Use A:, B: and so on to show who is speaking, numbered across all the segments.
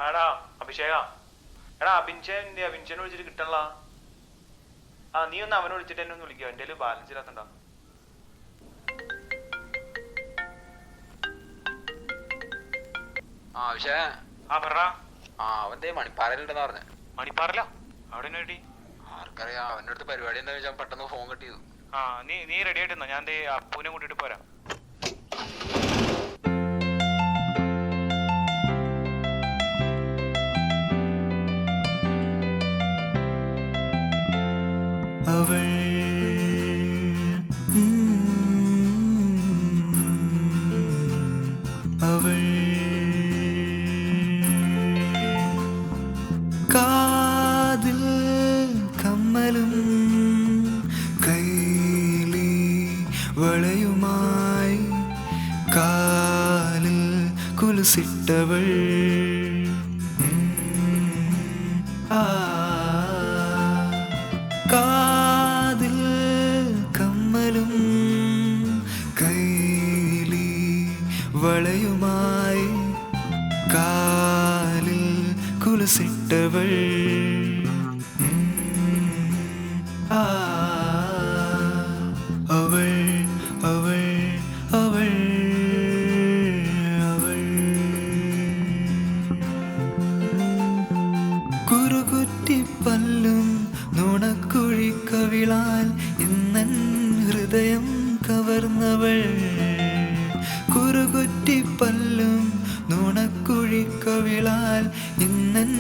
A: ആടാ അഭിഷേക. എടാ അഭിഷേകനെ വിളിച്ചിട്ട് കിട്ടണല്ല. നീ ഒന്ന് അവനെ വിളിച്ചിട്ട് എന്നെ ഒന്ന് വിളിക്കുക. എൻ്റെ ബാലൻസ് ഇല്ലാത്തണ്ടാ.
B: അവന്റെ മണിപ്പാറയിലുണ്ടെന്ന് പറഞ്ഞ.
A: മണിപ്പാറല്ല? അവിടെ വേണ്ടി
B: ആർക്കറിയാം. അവന്റെ അടുത്ത് പരിപാടി എന്താ വെച്ചാൽ പെട്ടെന്ന് ഫോൺ കിട്ടിയത്.
A: നീ റെഡി ആയിട്ടിരുന്നോ? ഞാൻ അപ്പൂനെ കൂട്ടിട്ട് പോരാ.
C: അവൾ അവൾ കാതിൽ കമ്മലും കൈലി വളയുമായി കാലിൽ കുലുസിട്ടവൾ കാതിൽ കമ്മലും കൈലി വളയുമായി കാലിൽ കുലുസിട്ടവൾ അവൾ അവൾ അവൾ അവൾ കുറുകുറ്റിപ്പല്ലും നുണക്കുഴിക്കവിളാൽ ഇന്നൻ ഹൃദയം കവർന്നവൾ. കുറുകുറ്റിപ്പല്ലും നുണക്കുഴിക്കവിളാൽ ഇന്നൻ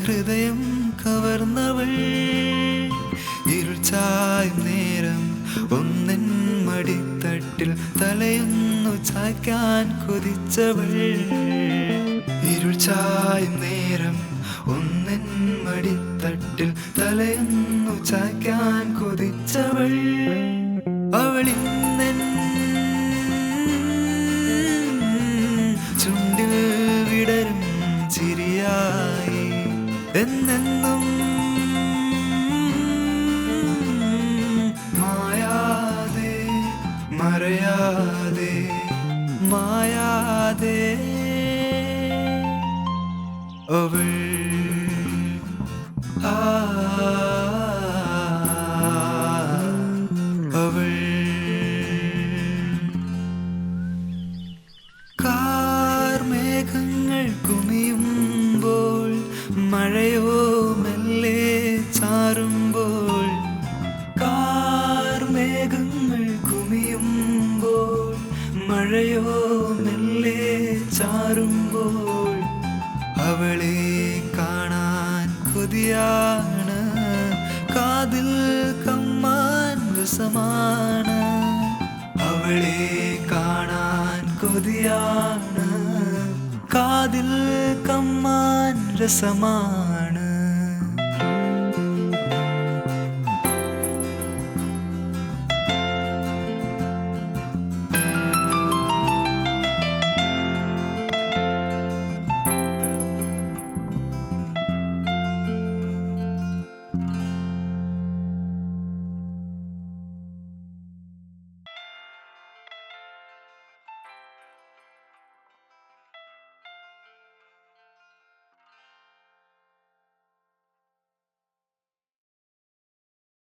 C: ഹൃദയം കവർന്നവൾ. ഇരുൾച്ചായും നേരം ഒന്നൻ മടിത്തട്ടിൽ തലയൊന്നു ചായ്ക്കാൻ കൊതിച്ചവൾ. ഇരുൾച്ചായും നേരം ഒന്നൻ മടിത്തട്ടിൽ തലയൊന്നു ചായ്ക്കാൻ കൊതിച്ചവൾ. അവളിന്നൻ ചുണ്ടിൽ വിടരും ചിരിയായി എന്നെന്നും മായാതെ മറയാതെ മായാതെ അവൾ അവൾ കാർമേഘങ്ങൾ കുമിയുമ്പോൾ മഴയോ മെല്ലെ ചാറുമ്പോൾ കാർമേഘങ്ങൾ കുമിയുമ്പോൾ മഴയോ മെല്ലെ ചാറുമ്പോൾ അവളെ കാണാൻ കൊതിയാണ് കാതിൽ കമ്മാൻ രസമാണ്. അവളെ കാണാൻ കൊതിയാണ് കാതിൽ കമ്മാൻ രസമാണ്.